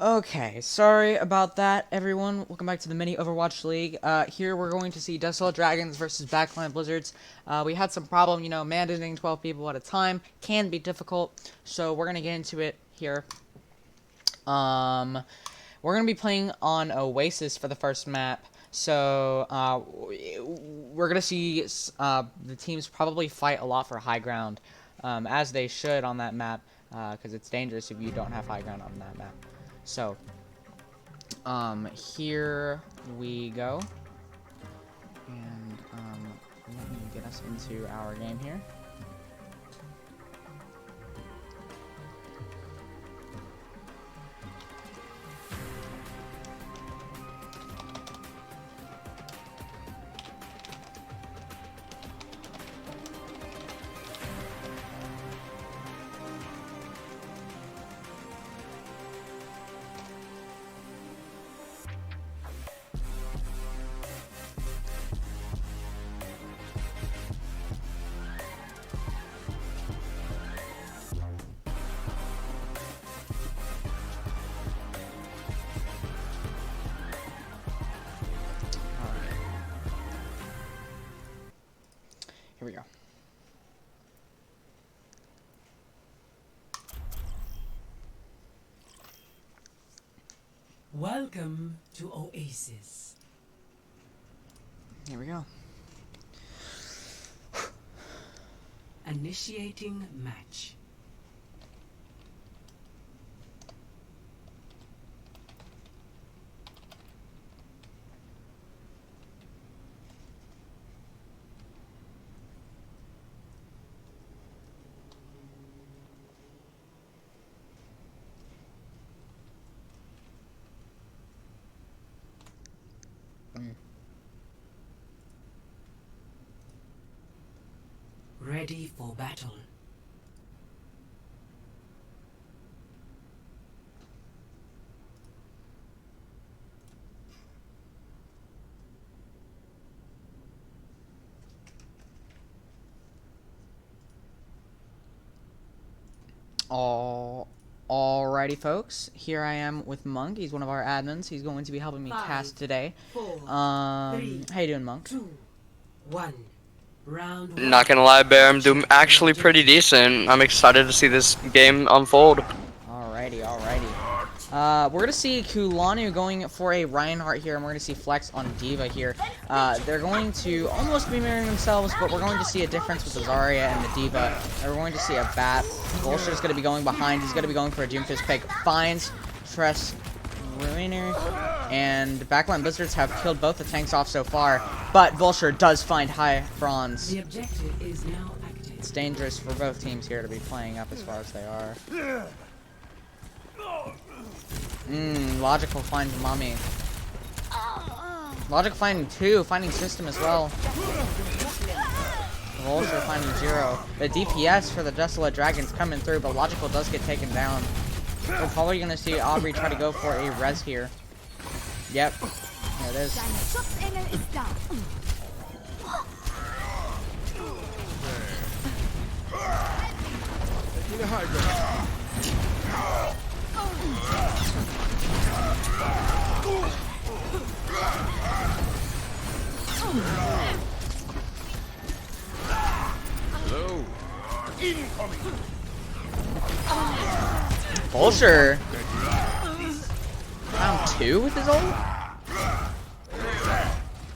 Okay, sorry about that, everyone. Welcome back to the mini Overwatch League. Here we're going to see Desolate Dragons versus Backline Blizzards. We had some problem, managing 12 people at a time can be difficult, so we're gonna get into it here. We're gonna be playing on Oasis for the first map, so we're gonna see the teams probably fight a lot for high ground, as they should on that map, because it's dangerous if you don't have high ground on that map. So, here we go, and, let me get us into our game here. Here we go. Welcome to Oasis. Here we go. Initiating match. Ready for battle. Alrighty, folks. Here I am with Monk. He's one of our admins. He's going to be helping me cast today. 4, How you doing, Monk? 2, 1. Round one. Not gonna lie, Bear, I'm doing actually pretty decent. I'm excited to see this game unfold. Alrighty. We're gonna see Kulanu going for a Reinhardt here, and we're gonna see Flex on D.Va here. They're going to almost be mirroring themselves, but we're going to see a difference with the Zarya and the D.Va. And we're going to see a Bat. Vulture's gonna be going behind. He's gonna be going for a Doomfist pick. Finds Tress Ruiner, and Backline Blizzards have killed both the tanks off so far, but Vulture does find high bronze. The objective is now active. It's dangerous for both teams here to be playing up as far as they are. Logical finds Mommy. Logical finding 2, finding System as well. Vulture finding 0. The DPS for the Desolate Dragons coming through, but Logical does get taken down. We're probably gonna see Aubrey try to go for a res here. Yep. There it is. Hello. Incoming. Vulture. Round 2 with his ult?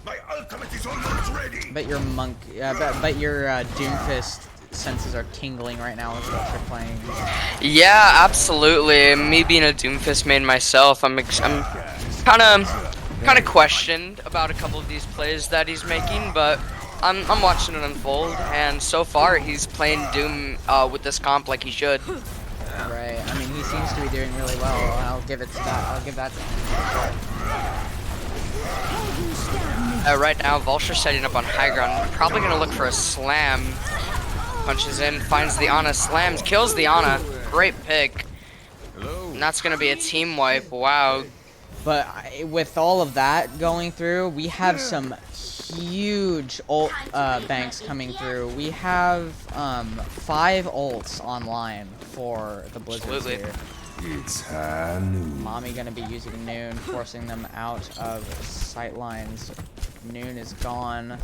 My ultimate is almost ready. Bet your Monk, bet your Doomfist senses are tingling right now with what you're playing. Yeah, absolutely. Me being a Doomfist main myself, I'm kind of questioned about a couple of these plays that he's making, but I'm watching it unfold, and so far he's playing Doom with this comp like he should. Right. I mean, he seems to be doing really well. I'll give it to that. I'll give that to him. Right now, Vulture setting up on high ground, probably gonna look for a slam. Punches in, finds the Ana, slams, kills the Ana. Great pick. And that's gonna be a team wipe. Wow. But with all of that going through, we have some huge ult banks coming through. We have 5 ults online for the Blizzards Absolutely. here. It's high noon. Mommy gonna be using Noon, forcing them out of sight lines. Noon is gone.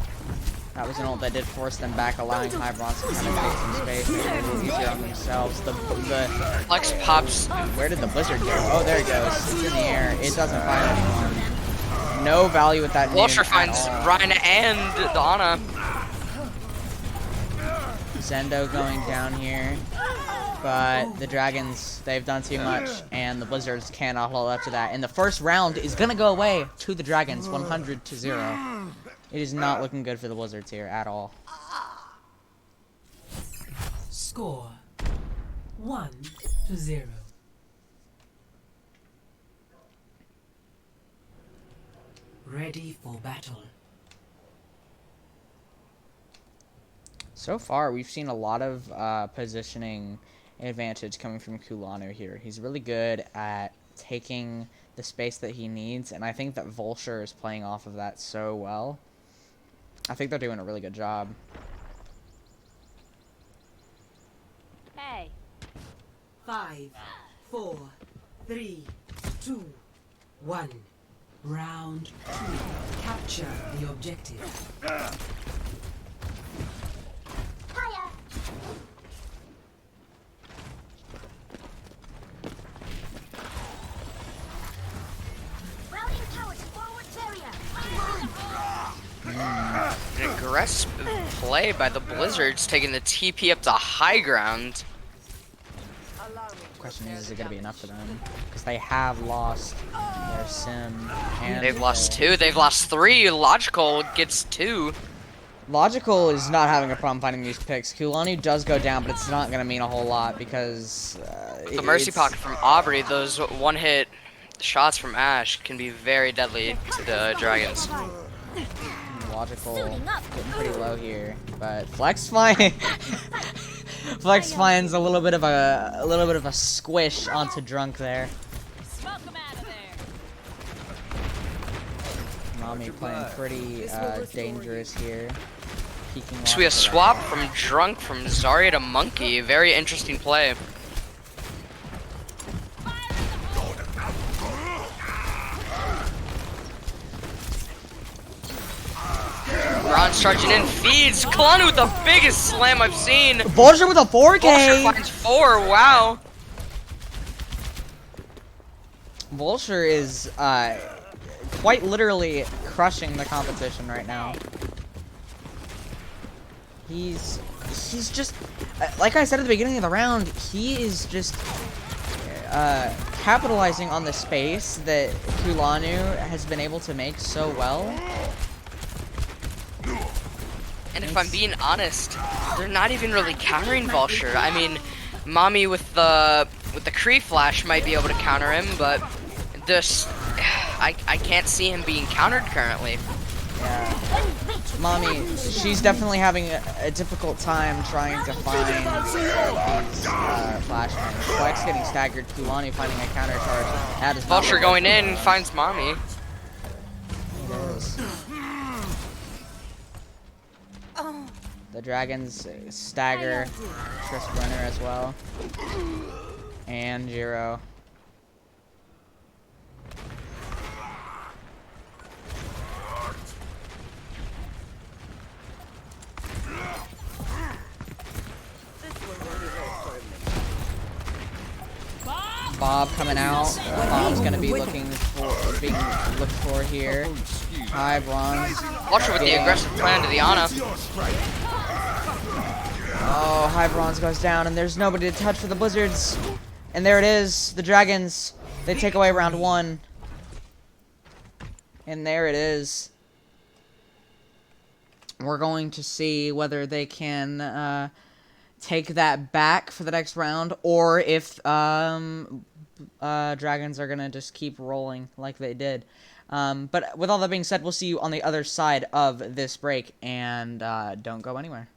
That was an ult that did force them back, allowing High Bronze to kind of take some space, make it a little easier on themselves. The Flex pops. where did the Blizzard go? Oh, there it goes. It's in the air. It doesn't find anyone. No value with that Noon Vulture at finds all. Ryan and the Ana. Zendo going down here. But the Dragons, they've done too much, and the Blizzards cannot hold up to that. And the first round is going to go away to the Dragons, 100-0. It is not looking good for the Blizzards here at all. Score 1-0. Ready for battle. So far, we've seen a lot of positioning advantage coming from Kulanu here. He's really good at taking the space that he needs, and I think that Vulture is playing off of that so well. I think they're doing a really good job. Hey. 5, 4, 3, 2, 1. Round 2. Capture the objective. An aggressive play by the Blizzards, taking the TP up to high ground. The question is it going to be enough for them? Because they have lost their Sim. And They've lost 2. They've lost 3. Logical gets 2. Logical is not having a problem finding these picks. Kulanu does go down, but it's not going to mean a whole lot because... The Mercy Pocket from Aubrey, those one-hit shots from Ashe can be very deadly to the Dragons. Logical getting pretty low here, but Flex finds Flex finds a little bit of a squish onto Drunk there. Smoke 'em out of there. Mommy playing pretty dangerous here. Peeking So we off a the swap right. from Drunk from Zarya to Monkey. Very interesting play. Ron's charging in, feeds Kalani with the biggest slam I've seen. Vulture with a 4K. Vulture finds 4. Wow. Vulture is quite literally crushing the competition right now. He's just like I said at the beginning of the round, he is just capitalizing on the space that Kulanu has been able to make so well. And if I'm being honest, they're not even really countering Vulture. I mean, Mommy with the Kree Flash might be able to counter him, but this I can't see him being countered currently. Yeah. Mommy, she's definitely having a difficult time trying to find these flashbangs. Flex getting staggered, Kulani finding a counter charge. That is Vulture going in, finds Mommy. It is. The Dragons stagger Trisk Runner as well. And Jiro. Bob coming out. Bob's gonna be being looked for here. High Bronze. Vulture with the aggressive plan to the Ana. Oh, High Bronze goes down, and there's nobody to touch for the Blizzards. And there it is, the Dragons. They take away round 1. And there it is. We're going to see whether they can take that back for the next round, or if Dragons are going to just keep rolling like they did. But with all that being said, we'll see you on the other side of this break, and don't go anywhere.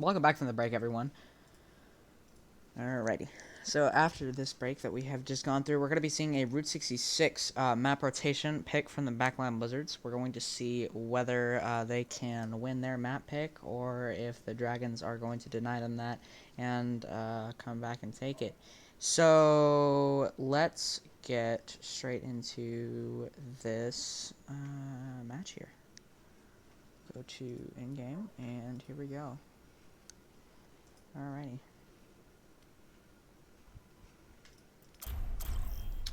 Welcome back from the break, everyone. Alrighty. So after this break that we have just gone through, we're going to be seeing a Route 66 map rotation pick from the Backline Blizzards. We're going to see whether they can win their map pick or if the Dragons are going to deny them that and come back and take it. So let's get straight into this match here. Go to in-game, and here we go. Alrighty.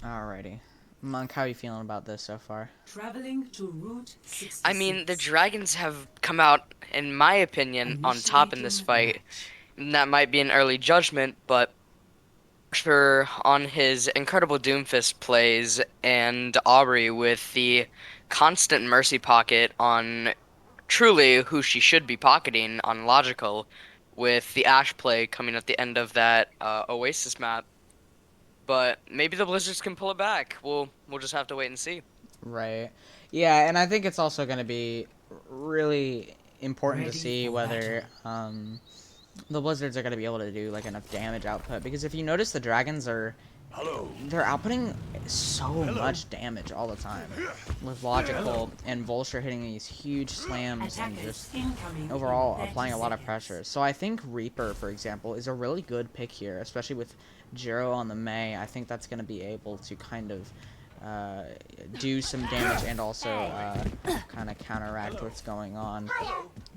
Alrighty. Monk, how are you feeling about this so far? Traveling to Route 66. I mean, the Dragons have come out, in my opinion, on top in this fight. And that might be an early judgment, but for on his incredible Doomfist plays and Aubrey with the constant Mercy pocket on truly who she should be pocketing on Logical, with the Ashe play coming at the end of that Oasis map. But maybe the Blizzards can pull it back. We'll just have to wait and see. Right. Yeah, and I think it's also going to be really important to Ready see for whether the Blizzards are going to be able to do like enough damage output, because if you notice, the Dragons are they're outputting so much damage all the time, with Logical and Vulture hitting these huge slams and just overall applying a lot of pressure. So I think Reaper, for example, is a really good pick here, especially with Jiro on the Mei. I think that's going to be able to kind of do some damage and also kind of counteract what's going on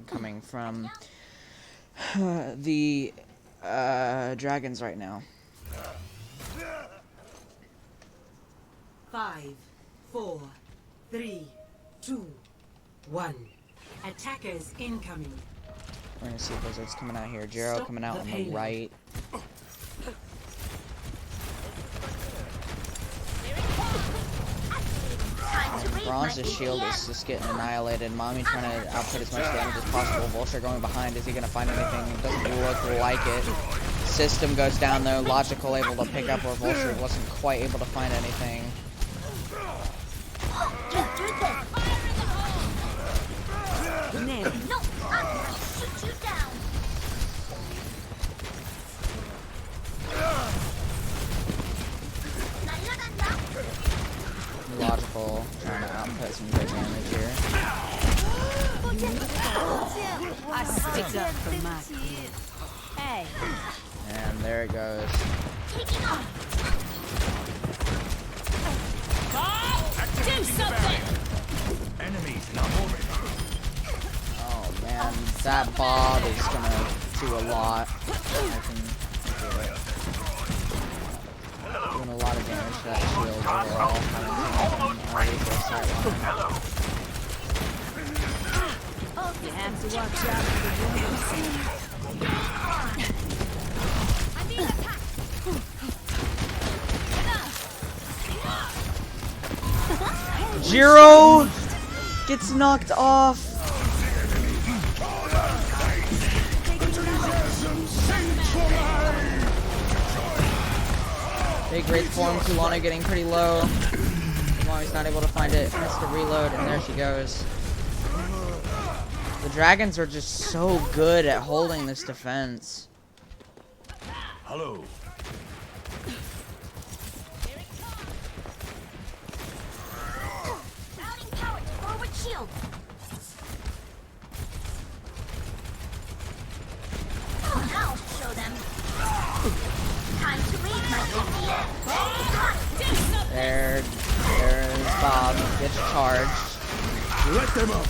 coming from the Dragons right now. 5, 4, 3, 2, 1. Attackers incoming. We're going to see Blizzards coming out here. Jiro Stop coming out the on the payload. right. Bronze's shield is just getting annihilated. Mommy trying to output as much damage as possible. Vulture going behind. Is he going to find anything? It doesn't look like it. System goes down though. Logical able to pick up where Vulture wasn't quite able to find anything. Logical trying to output some good damage here. I stick up for my kid. Hey. And there it goes. Do something! Oh man, that Bob is gonna do a lot. I can feel it. Doing a lot of damage to that shield overall. You have to watch out for the Jiro gets knocked off. Big Wraith form, Kulana getting pretty low. Kulana's not able to find it. Has to reload, and there she goes. The Dragons are just so good at holding this defense. Hello. routing power to forward shield. I'll show them. Time to raise my There's Bob. Gets charged. Let them up.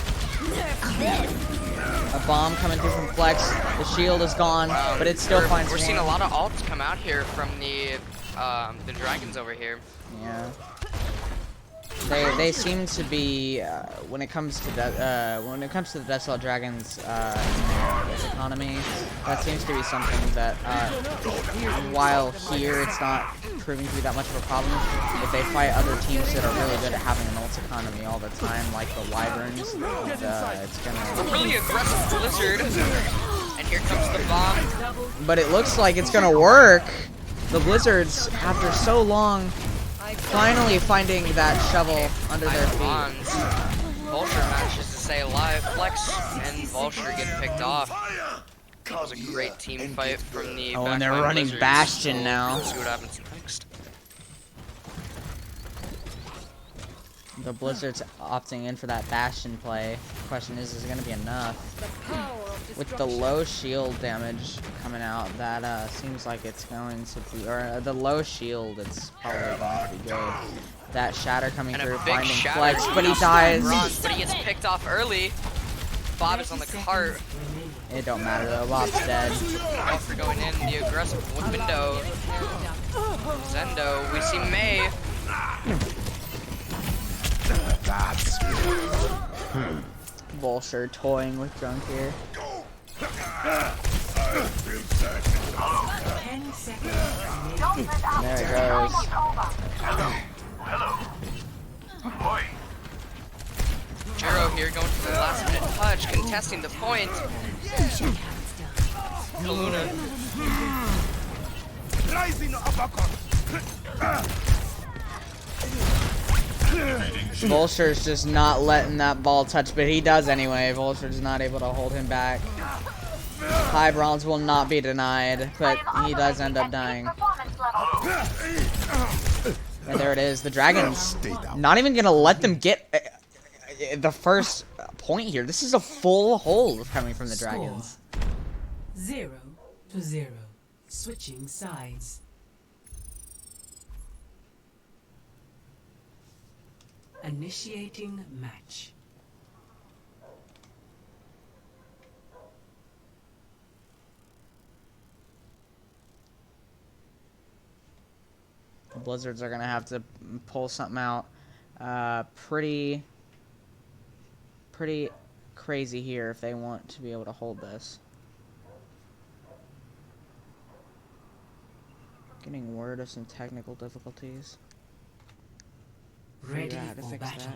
A bomb coming through from Flex. The shield is gone, but it still finds We're one. seeing a lot of ults come out here from the Dragons over here. Yeah. They seem to be when it comes to the Desolate Dragons economy, that seems to be something that while here it's not proving to be that much of a problem, if they fight other teams that are really good at having an ult economy all the time, like the Wyverns, it's A gonna. really aggressive Blizzard. And here comes the bomb. But it looks like it's gonna work. The Blizzards, after so long, finally finding that shovel under their feet. Vulture manages to stay alive. Flex and Vulture get picked off. That was a great team fight from the Oh, and they're Backline running Blizzards. Bastion We'll now. see what happens next. The Blizzard's opting in for that Bastion play. Question is it going to be enough? With the low shield damage coming out, that seems like it's going to be, or the low shield, it's probably going to be good. That shatter coming And through, a big finding shatter. Flex, but he dies. Bronze, but he gets picked off early. Bob is on the cart. It don't matter though, Bob's dead. Alfred going in the aggressive window. Zendo, we see May. Vulture toying with Drunk here. 10 seconds. There it goes. Jiro here going for the last minute touch, contesting the point. Luna. Rising uppercut. Vulture's just not letting that ball touch, but he does anyway. Vulture's not able to hold him back. High bronze will not be denied, but he does end up dying. And there it is. The Dragons not even going to let them get the first point here. This is a full hold coming from the Dragons. 0-0. Switching sides. Initiating match. The Blizzards are going to have to pull something out pretty crazy here if they want to be able to hold this. Getting word of some technical difficulties. Ready How to for fix battle.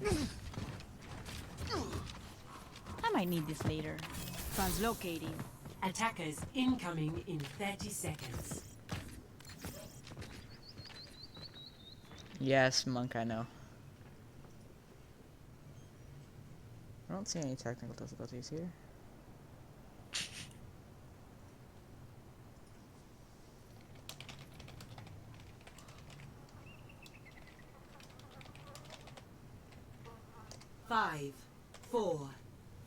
that. I might need this later. Translocating. Attackers incoming in 30 seconds. Yes, Monk, I know. I don't see any technical difficulties here. Five, 4,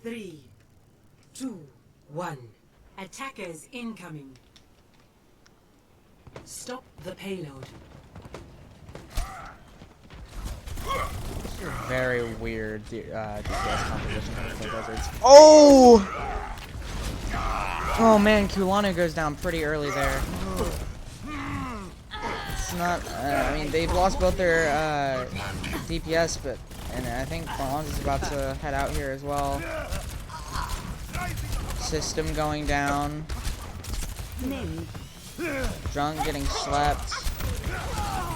3, 2, 1. Attackers incoming. Stop the payload. Very weird DPS composition for the Blizzards. Oh! Oh man, Kulanu goes down pretty early there. It's not, I mean, they've lost both their DPS, but, and I think Bronze is about to head out here as well. System going down. Drunk getting slept.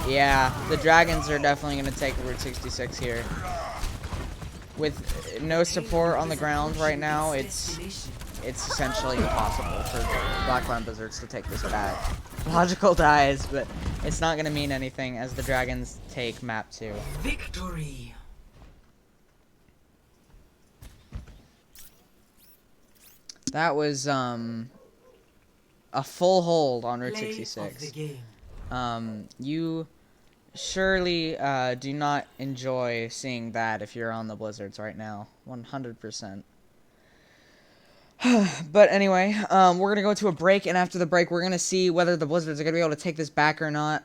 Yeah, the Dragons are definitely going to take Route 66 here. With no support on the ground right now, it's essentially impossible for Backline Blizzards to take this back. Logical dies, but it's not going to mean anything as the Dragons take map 2. Victory. That was a full hold on Route Play of 66. the game. You surely do not enjoy seeing that if you're on the Blizzards right now. 100%. But anyway, we're going to go to a break, and after the break, we're going to see whether the Blizzards are going to be able to take this back or not.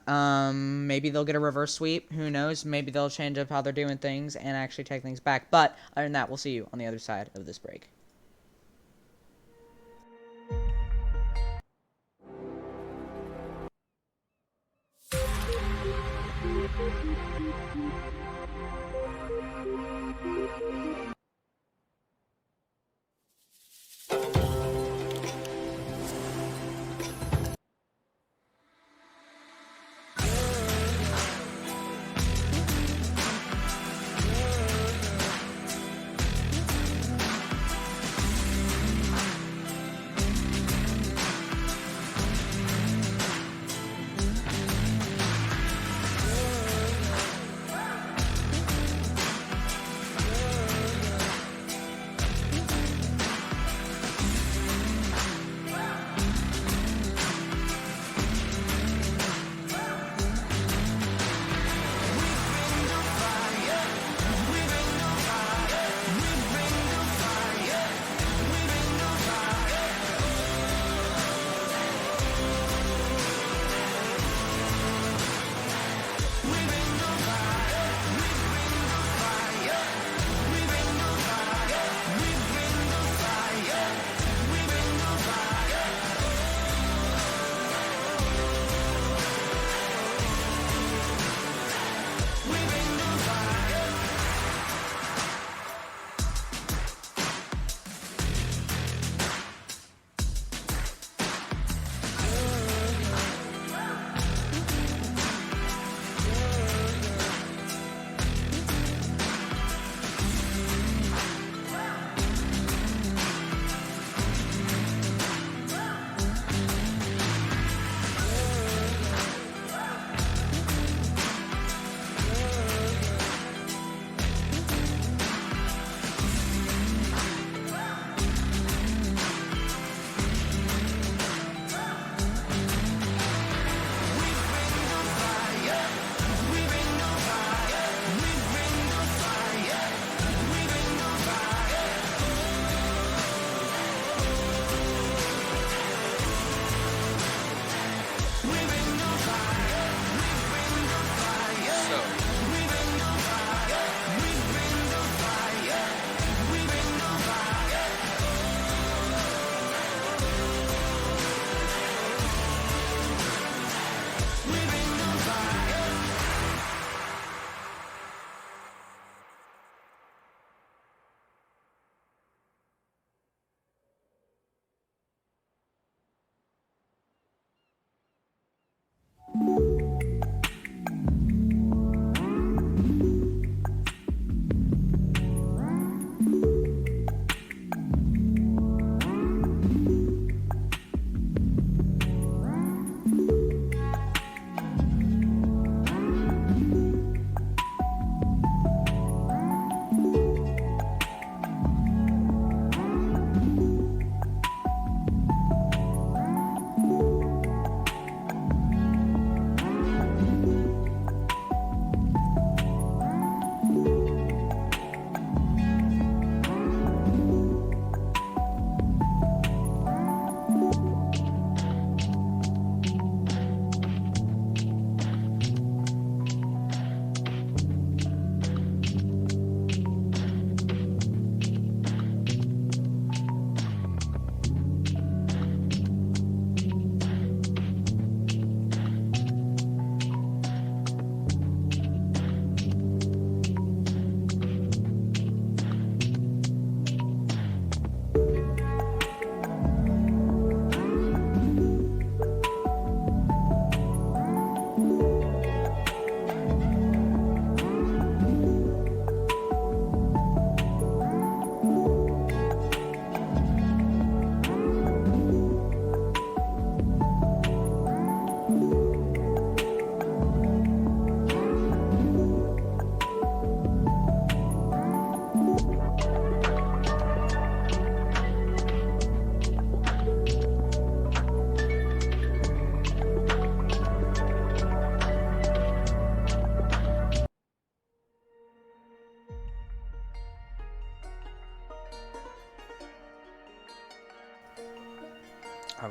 Maybe they'll get a reverse sweep. Who knows? Maybe they'll change up how they're doing things and actually take things back. But other than that, we'll see you on the other side of this break.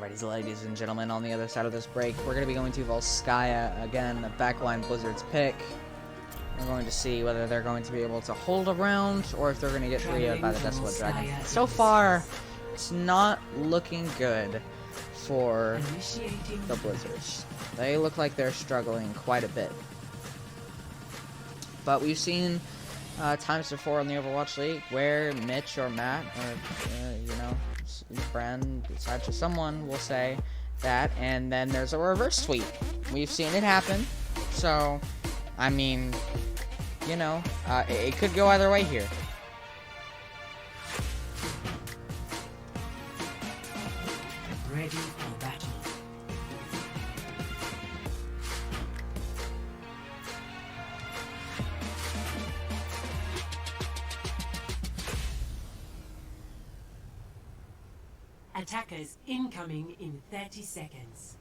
Alrighty, ladies and gentlemen, on the other side of this break, we're going to be going to Volskaya again, the Backline Blizzard's pick. We're going to see whether they're going to be able to hold a round or if they're going to get 3-0'd by the Desolate Dragon. So far, it's not looking good for the Blizzards. They look like they're struggling quite a bit. But we've seen times before in the Overwatch League where Mitch or Matt or, you know, Bren, besides just someone, will say that, and then there's a reverse sweep. We've seen it happen. So, I mean, you know, it could go either way here. Ready for battle. Attackers incoming in 30 seconds.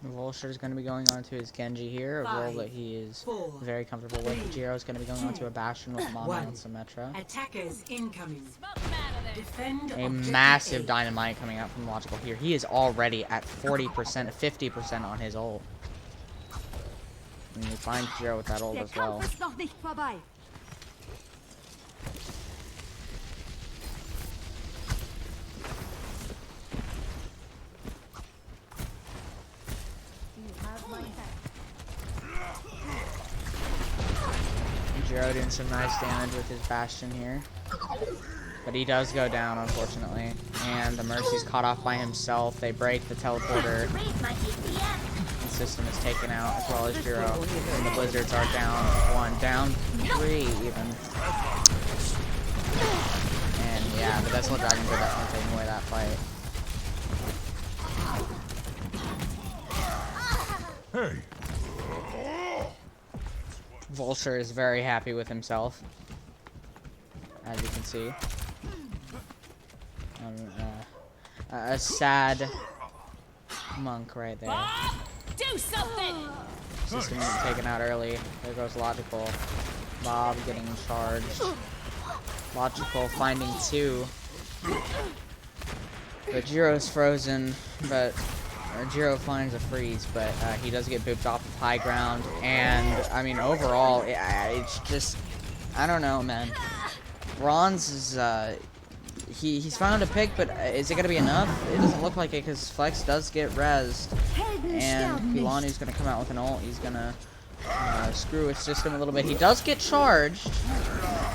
Vulture is going to be going on to his Genji here, a role that he is very comfortable with. Jiro is going to be going on to a Bastion with Mama and Symmetra. Attackers incoming. Defend A objective massive A. dynamite coming out from Logical here. He is already at 40%, 50% on his ult. And you find Jiro with that ult Der as well. Kampf ist noch nicht vorbei. You have my back. Jiro doing some nice damage with his Bastion here. But he does go down, unfortunately. And the Mercy's caught off by himself. They break the teleporter. The system is taken out, as well as Jiro. And the Blizzards are down 1, down 3 even. And yeah, the Desolate Dragons are definitely taking away that fight. Hey, Vulture is very happy with himself, as you can see. A sad monk right there. Do something! System taken out early. There goes Logical. Bob getting charged. Logical finding 2. But Jiro's frozen, but Jiro finds a freeze, but he does get booped off of high ground. And, I mean, overall, it's just, I don't know, man. Bronze is, he's found a pick, but is it going to be enough? It doesn't look like it, because Flex does get rezzed. And Kulani's going to come out with an ult. He's going to screw his system a little bit. He does get charged,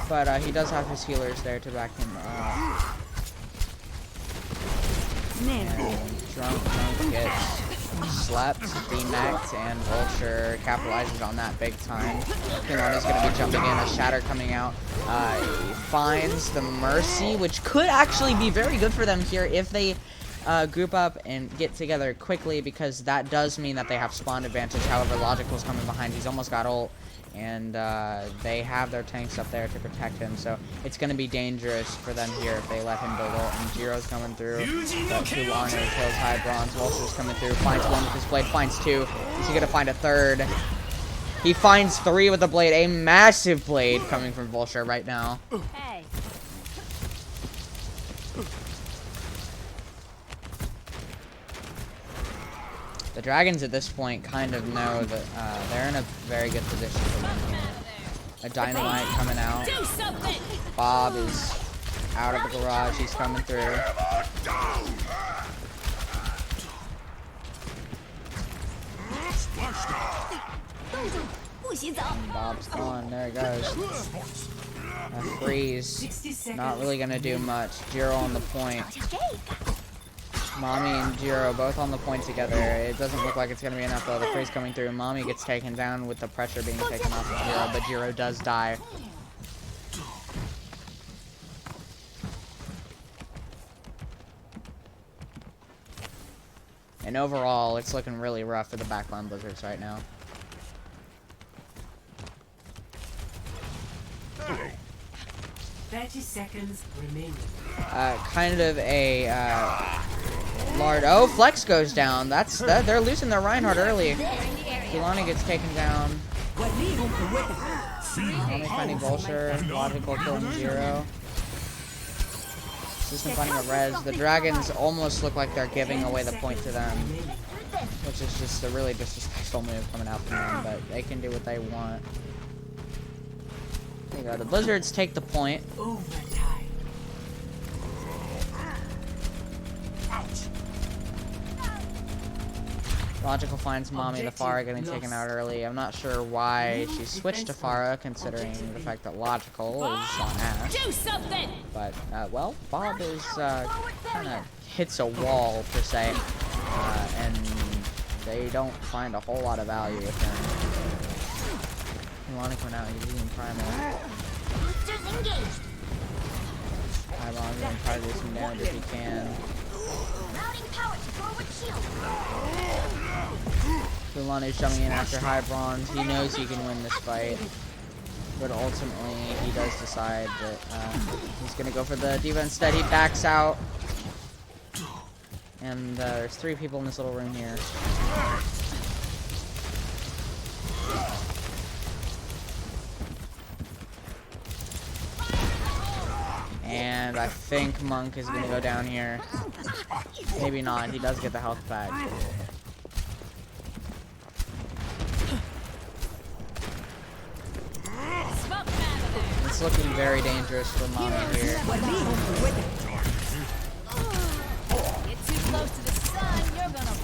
but he does have his healers there to back him up. And Drunk gets slept, demacked, and Vulture capitalizes on that big time. Kulani's going to be jumping in, a Shatter coming out. He finds the Mercy, which could actually be very good for them here if they group up and get together quickly, because that does mean that they have spawn advantage. However, Logical's coming behind. He's almost got ult, and they have their tanks up there to protect him, so it's going to be dangerous for them here if they let him build ult. And Jiro's coming through. Kulani kills high bronze. Vulture's coming through. Finds 1 with his blade. Finds 2. Is he going to find a 3rd? He finds 3 with the blade. A massive blade coming from Vulture right now. Hey. The Dragons at this point kind of know that they're in a very good position to win here. A dynamite coming out. Do something! Bob is out of the garage. He's coming through. And Bob's gone. There he goes. A freeze. Not really going to do much. Jiro on the point. Mommy and Jiro both on the point together. It doesn't look like it's going to be enough though. The freeze coming through. Mommy gets taken down with the pressure being taken off of Jiro, but Jiro does die. And overall, it's looking really rough for the Backline Blizzards right now. 30 seconds remaining. Kind of a large. Oh, Flex goes down. They're losing their Reinhardt early. Kulani gets taken down. Only finding Vulture. Logical killing 0. System finding a res. The dragons almost look like they're giving away the point to them, which is just a really disrespectful move coming out from them. But they can do what they want. There you go. The Blizzards take the point. Overtime. Logical finds Mommy the Pharah getting taken out early. I'm not sure why she switched to Pharah, considering the fact that Logical is on Ash. Do something! But, well, Bob is, kind of hits a wall, per se. And they don't find a whole lot of value with him. Milani went out, he's using Primal. Primal's gonna try to do some damage if he can. Kulani's jumping in after high bronze. He knows he can win this fight, but ultimately he does decide that he's gonna go for the D.Va instead. He backs out, and there's 3 people in this little room here. And I think Monk is gonna go down here. Maybe not. He does get the health back. It's looking very dangerous for Mommy here. Get too close to the sun, you're gonna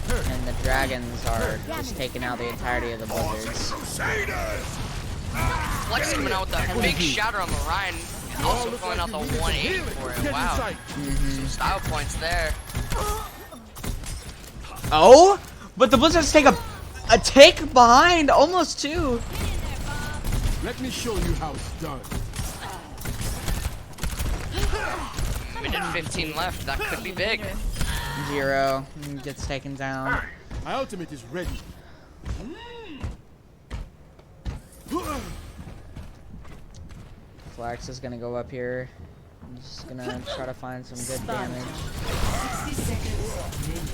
burn. And the dragons are just taking out the entirety of the Blizzards. Flex coming out with a big shatter on the Ryan. Also pulling out the 180 for it. Wow. Some style points there. Oh! But the Blizzards take a take behind, almost 2. Let me show you how it's done. Minute 15 left. That could be big. 0 gets taken down. My ultimate is ready. Flax is gonna go up here. I'm just gonna try to find some good damage. 60 seconds remaining.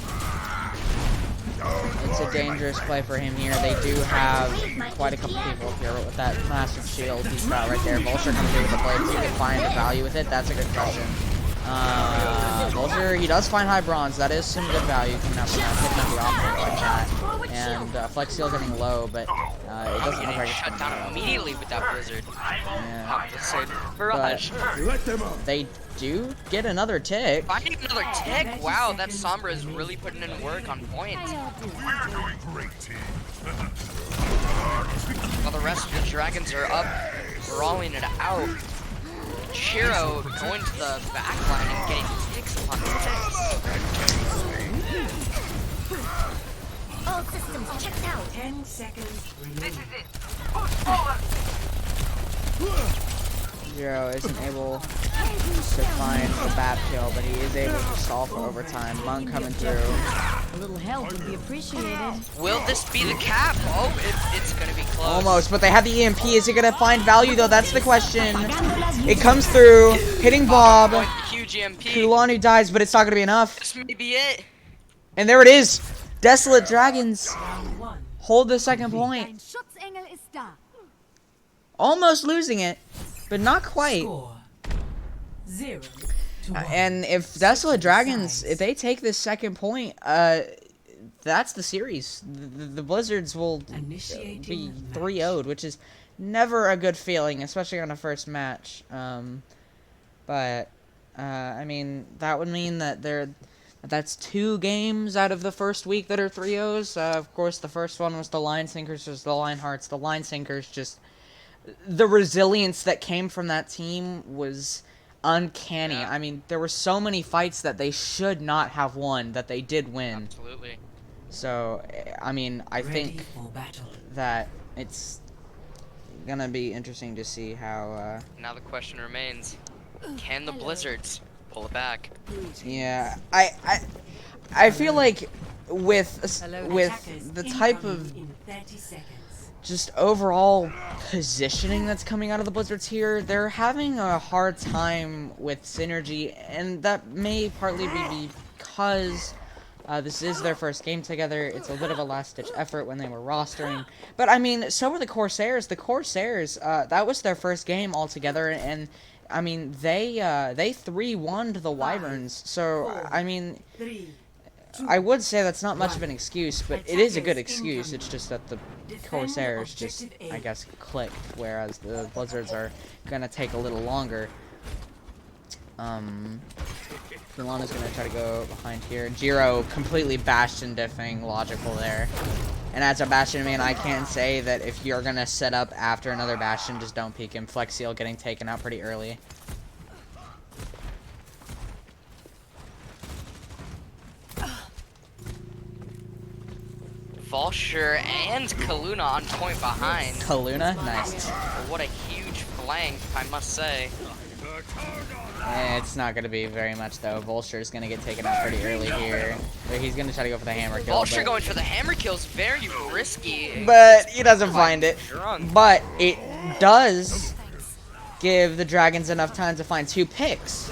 It's a dangerous play for him here. They do have quite a couple people up here, but with that massive shield he's got right there. Vulture comes in with the blades. He can find the value with it. That's a good question. Vulture, he does find high bronze. That is some good value coming out from that. Picking up the offense like that. And Flex Steel's getting low, but it doesn't look like it's Shut down immediately with that Blizzard. Yeah. Barrage. Let them up. They do get another tick. Finding another tick. Wow, that Sombra is really putting in work on point. While the rest of the dragons are up, brawling it out. Shiro going to the backline and getting ticks upon ticks. All systems checked out. 10 seconds remaining. 0 isn't able to find the bat kill, but he is able to solve for overtime. Monk coming through. A little help would be appreciated. Will this be the cap? Oh, it's gonna be close. Almost, but they have the EMP. Is he gonna find value though? That's the question. It comes through, hitting Bob. Huge EMP. Kulani dies, but it's not gonna be enough. This may be it. And there it is. Desolate Dragons Round 1. hold the second point. Schutzengel ist da. Almost losing it, but not quite. Score 0 to 1. And if Desolate Dragons, if they take this second point, that's the series. The Blizzards will be Initiating 3-0'd, which is never a good feeling, especially on a first match. But I mean, that would mean that that's 2 games out of the first week that are 3-0s. Of course, the first one was the Line Sinkers versus the Line Hearts. The Line Sinkers, just the resilience that came from that team was uncanny. Yeah. I mean, there were so many fights that they should not have won that they did win. Absolutely. So, I mean, I think for battle. that it's gonna be interesting to see how, Now the question remains: can the Blizzards pull it back? yeah, I feel like with Attackers the type of incoming in 30 seconds. just overall positioning that's coming out of the Blizzards here. They're having a hard time with synergy, and that may partly be because this is their first game together. It's a bit of a last-ditch effort when they were rostering. But, I mean, so were the Corsairs. The Corsairs, that was their first game altogether, and, I mean, they 3-1'd the Wyverns. So, I mean, I would say that's not much of an excuse, but it is a good excuse. It's just that the Corsairs just, I guess, clicked, whereas the Blizzards are gonna take a little longer. Milana's gonna try to go behind here. Jiro completely Bastion diffing Logical there. And as a Bastion man, I can say that if you're gonna set up after another Bastion, just don't peek him. Flexiel getting taken out pretty early. Vulture and Kaluna on point behind. Kaluna? Nice. What a huge flank, I must say. It's not going to be very much, though. Vulture's going to get taken out pretty early here. But he's going to try to go for the hammer kill. Vulture going for the hammer kill is very risky. But he doesn't find it. Drunk. But it does give the Dragons enough time to find 2 picks.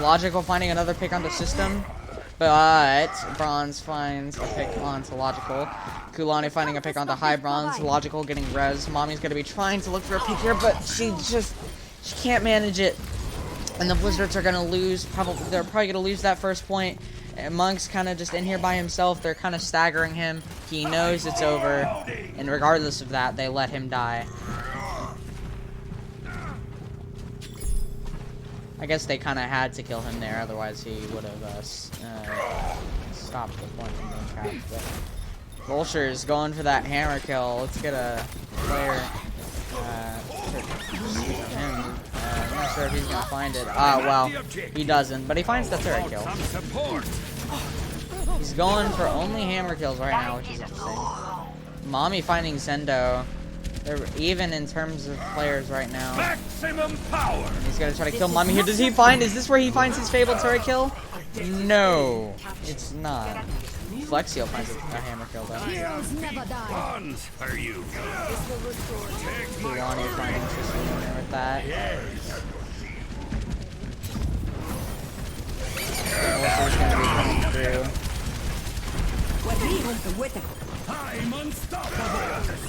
Logical finding another pick on the system. But Bronze finds a pick onto Logical. Kulani finding a pick onto High Bronze. Logical getting res. Mommy's going to be trying to look for a pick here, but she can't manage it. And the Blizzards are going to lose. They're probably going to lose that first point. And Monk's kind of just in here by himself. They're kind of staggering him. He knows it's over. And regardless of that, they let him die. I guess they kind of had to kill him there, otherwise he would have stopped the point from being trapped. But Vulture's going for that hammer kill. Let's get a player. I'm not sure if he's gonna find it. Ah, well, he doesn't, but he finds the third kill. He's going for only hammer kills right now, which is interesting. Mommy finding Zendo. They're even in terms of players right now. Maximum power. He's gonna try to kill Mommy here. Does he find? Is this where he finds his fabled turret kill? No, it's not. Flexiel finds a hammer kill though. Heroes never die. Guns for you. Kulani finding Tristan in there with that. Vulture's gonna be coming through. I'm unstoppable.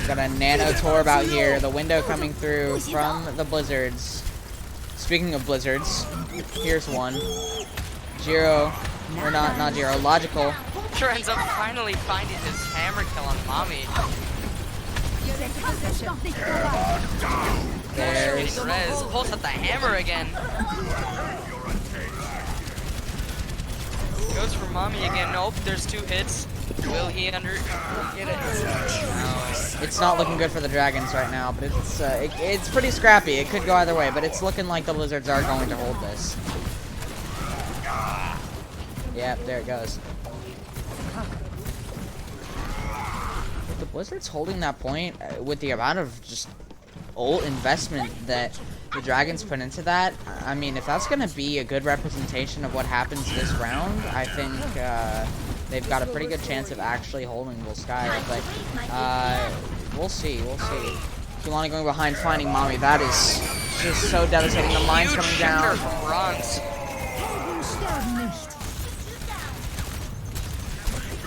Got a nano torb out here. The window coming through from the Blizzards. Speaking of Blizzards, here's one. Jiro, or not Jiro, Logical. Vulture ends up finally finding his hammer kill on Mommy. There's Rez pulls out the hammer again. Goes for Mommy again. Nope, there's 2 hits. Will he get it? no, it's not looking good for the Dragons right now, but it's pretty scrappy. It could go either way, but it's looking like the Blizzards are going to hold this. Yep, there it goes. With the Blizzards holding that point, with the amount of just old investment that the Dragons put into that, I mean, if that's going to be a good representation of what happens this round, I think they've got a pretty good chance of actually holding Bull Sky. But we'll see. Kulani going behind, finding Mommy. That is just so devastating. The mine's coming down. From Bronze.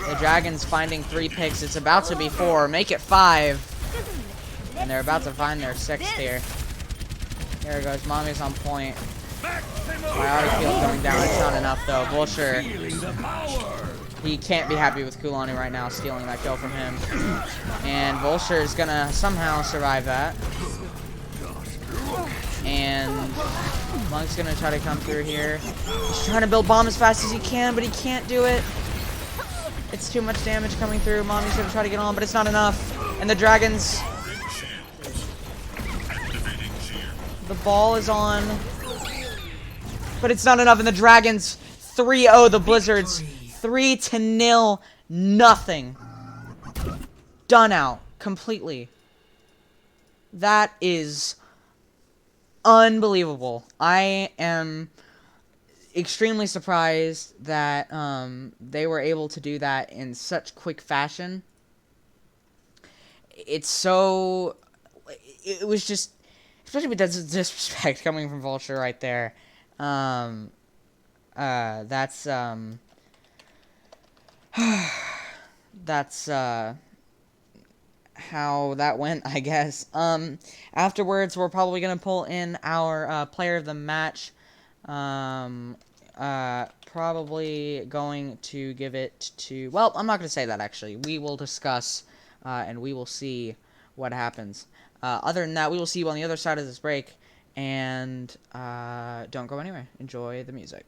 The Dragons finding 3 picks. It's about to be 4. Make it 5. And they're about to find their 6th here. There it goes. Mommy's on point. Biotic field going down. It's not enough though. Vulture. He can't be happy with Kulani right now, stealing that kill from him. And Vulture is gonna somehow survive that. And Monk's gonna try to come through here. He's trying to build bomb as fast as he can, but he can't do it. It's too much damage coming through. Mommy's gonna try to get on, but it's not enough. And the Dragons. The ball is on. But it's not enough, and the Dragons 3-0 the Blizzards. 3-0, nothing. Done out completely. That is unbelievable. I am extremely surprised that they were able to do that in such quick fashion. It's so... It was just... Especially with that disrespect coming from Vulture right there. That's how that went, I guess. Afterwards, we're probably gonna pull in our player of the match. Probably going to give it to... Well, I'm not gonna say that, actually. We will discuss, and we will see what happens. Other than that, we will see you on the other side of this break, and don't go anywhere. Enjoy the music.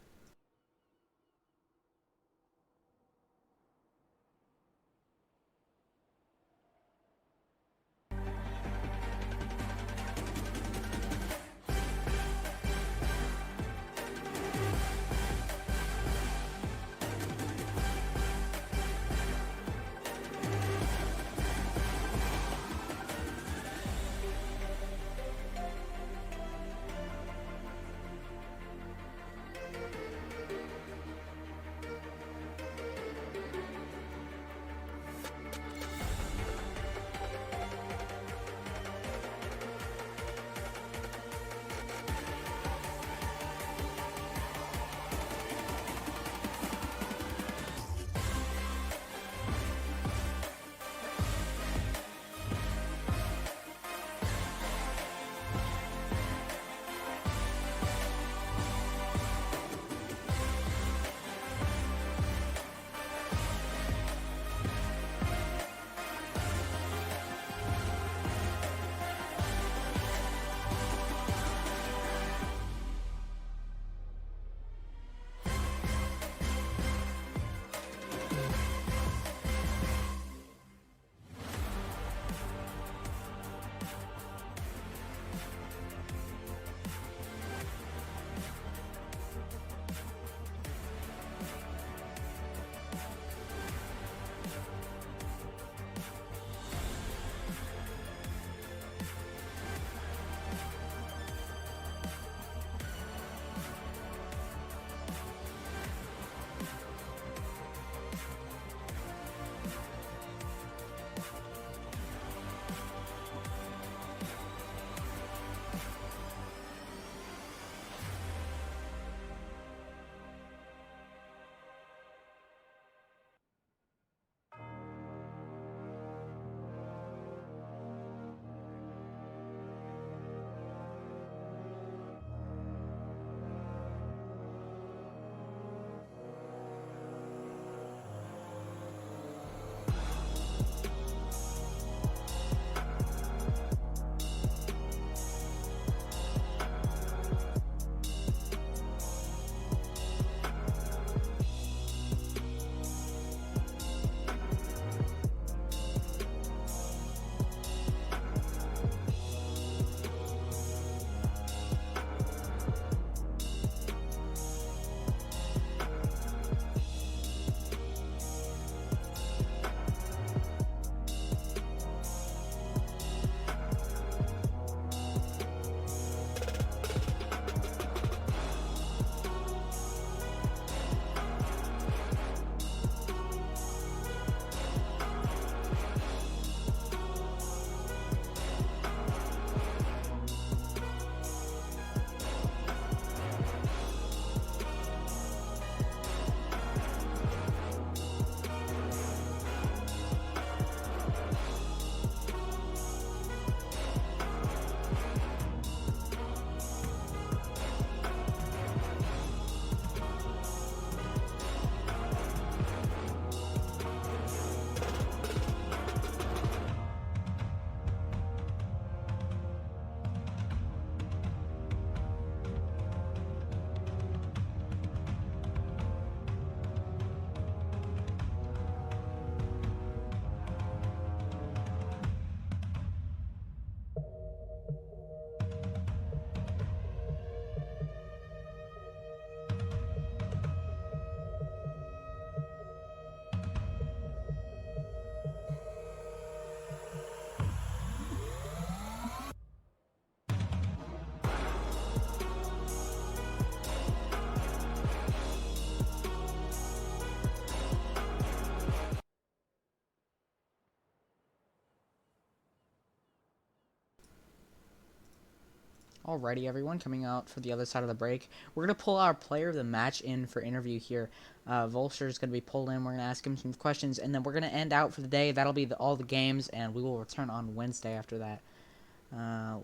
Alrighty, everyone, coming out for the other side of the break. We're going to pull our player of the match in for interview here. Vulture is going to be pulled in. We're going to ask him some questions, and then we're going to end out for the day. That'll be all the games, and we will return on Wednesday after that.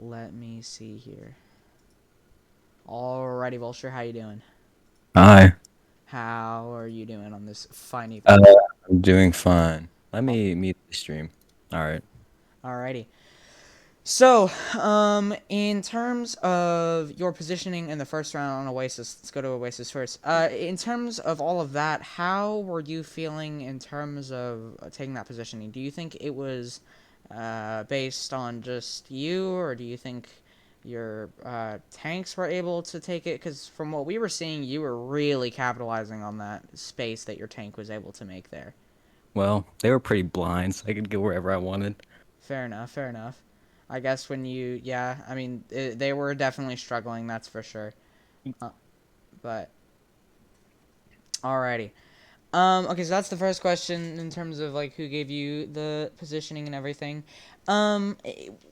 Let me see here. Alrighty, Vulture, how you doing? Hi. How are you doing on this fine Uh, evening? I'm doing fine. Let me mute the stream. All right. Alrighty. So, in terms of your positioning in the first round on Oasis, let's go to Oasis first. In terms of all of that, how were you feeling in terms of taking that positioning? Do you think it was based on just you, or do you think your tanks were able to take it? Because from what we were seeing, you were really capitalizing on that space that your tank was able to make there. Well, they were pretty blind, so I could go wherever I wanted. Fair enough, fair enough. I guess when you, yeah, I mean, they were definitely struggling, that's for sure. But, alrighty. Okay, so that's the first question in terms of, like, who gave you the positioning and everything.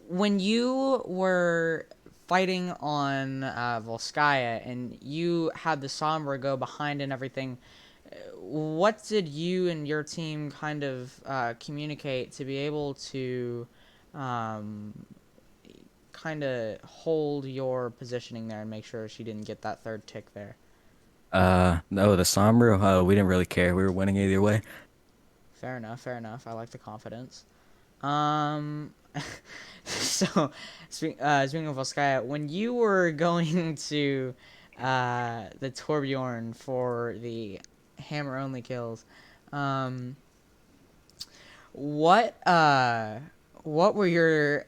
When you were fighting on Volskaya and you had the Sombra go behind and everything, what did you and your team kind of communicate to be able to um, kind of hold your positioning there and make sure she didn't get that third tick there? No, the Sombra, we didn't really care. We were winning either way. Fair enough, fair enough. I like the confidence. Um, so, speaking of Volskaya, when you were going to the Torbjorn for the hammer only kills, um, what what were your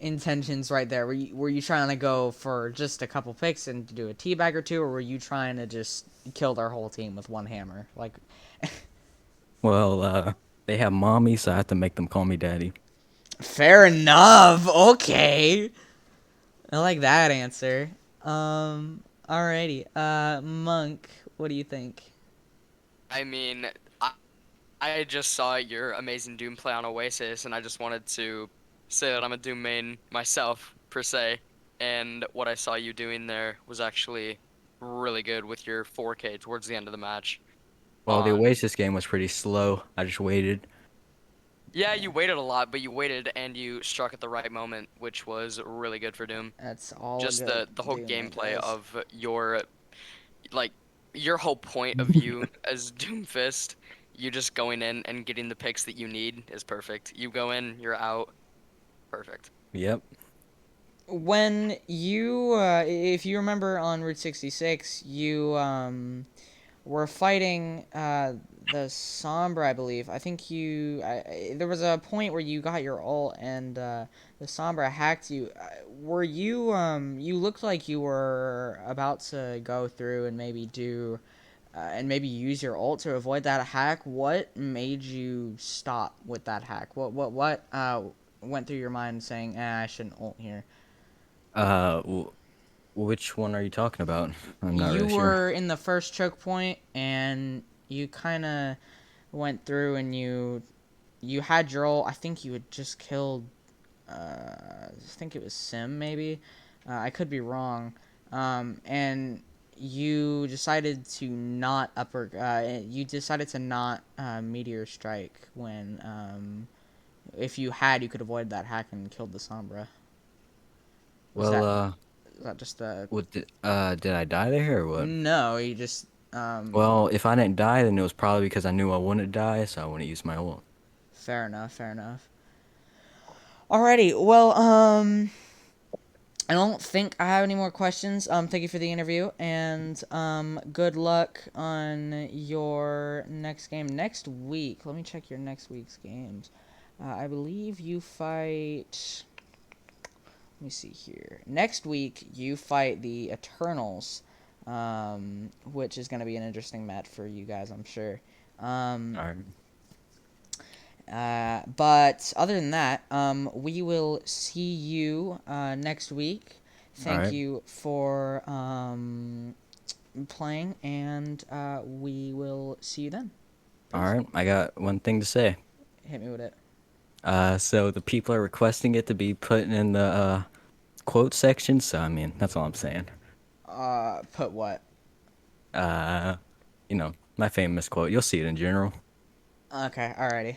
intentions right there? Were you trying to go for just a couple picks and do a teabag or two, or were you trying to just kill their whole team with one hammer? Like, Well, they have mommy, so I have to make them call me daddy. fair enough. Okay, I like that answer. Alrighty. Monk, what do you think? I mean, I just saw your amazing Doom play on Oasis, and I just wanted to say that I'm a Doom main myself, per se. And what I saw you doing there was actually really good with your 4K towards the end of the match. Well, the On Oasis game was pretty slow. I just waited. Yeah, you waited a lot, but you waited and you struck at the right moment, which was really good for Doom. That's all a Just good the whole Doom main gameplay does. of like your whole point of you as Doomfist, you just going in and getting the picks that you need is perfect. You go in, you're out, perfect. Yep. When you, if you remember on Route 66, you were fighting the Sombra, I believe. I think there was a point where you got your ult and the Sombra hacked you. Were you, you looked like you were about to go through and maybe do, and maybe use your ult to avoid that hack. What made you stop with that hack? What went through your mind saying, I shouldn't ult here? Which one are you talking about? I'm not You really sure. were in the first choke point and you kind of went through and you had your ult. I think you had just killed I think it was Sim, maybe. I could be wrong. And you decided to not you decided to not meteor strike when if you had, you could avoid that hack and killed the Sombra. Was Well, that is that just a did I die there or what? no? You just Well, if I didn't die, then it was probably because I knew I wouldn't die, so I wouldn't use my ult. fair enough, fair enough. Alrighty, well, I don't think I have any more questions. Thank you for the interview, and good luck on your next game next week. Let me check your next week's games. I believe you fight. Let me see here. Next week you fight the Eternals, which is going to be an interesting match for you guys, I'm sure. All right. But other than that, we will see you next week. All Thank right. you for playing, and we will see you then. All Peace. right. I got one thing to say. Hit me with it. So the people are requesting it to be put in the quote section, so I mean, that's all I'm saying. Put what? Uh, you know, my famous quote. You'll see it in general. Okay, alrighty.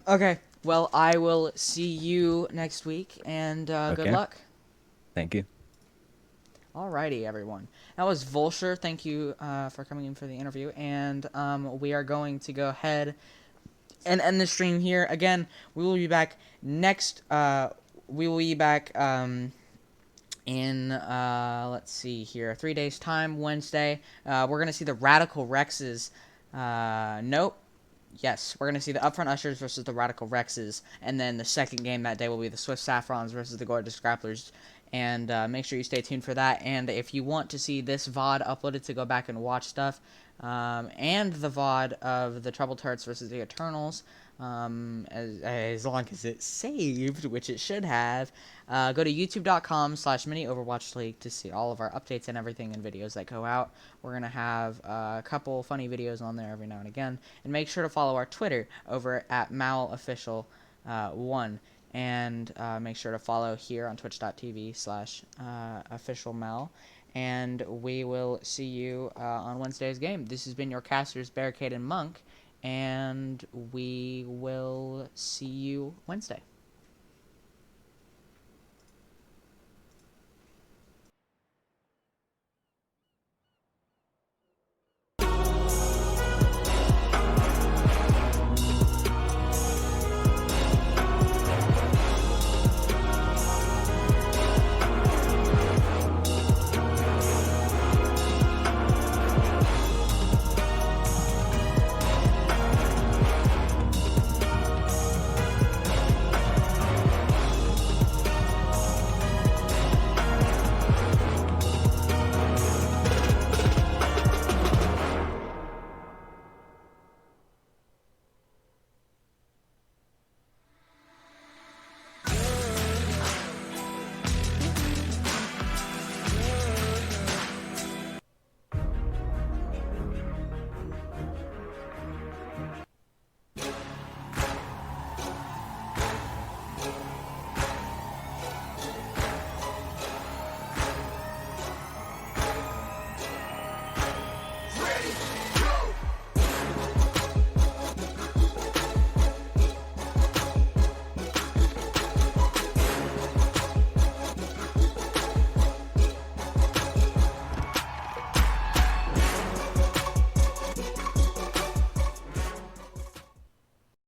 Okay. Well, I will see you next week, and good Okay. luck. Thank you. Alrighty, everyone. That was Vulture. Thank you for coming in for the interview, and we are going to go ahead and end the stream here. Again, we will be back next. We will be back in let's see here, 3 days time, Wednesday. We're gonna see the Radical Rexes. Nope. Yes, we're going to see the Upfront Ushers versus the Radical Rexes, and then the second game that day will be the Swift Saffrons versus the Gorgeous Grapplers, and make sure you stay tuned for that, and if you want to see this VOD uploaded to go back and watch stuff, and the VOD of the Trouble Turrets versus the Eternals, as long as it's saved, which it should have, go to youtube.com/mini Overwatch League to see all of our updates and everything and videos that go out. We're going to have a couple funny videos on there every now and again. And make sure to follow our Twitter over at M.O.W.L official 1. And make sure to follow here on twitch.tv/official M.O.W.L. And we will see you on Wednesday's game. This has been your casters, Barricade and Monk. And we will see you Wednesday.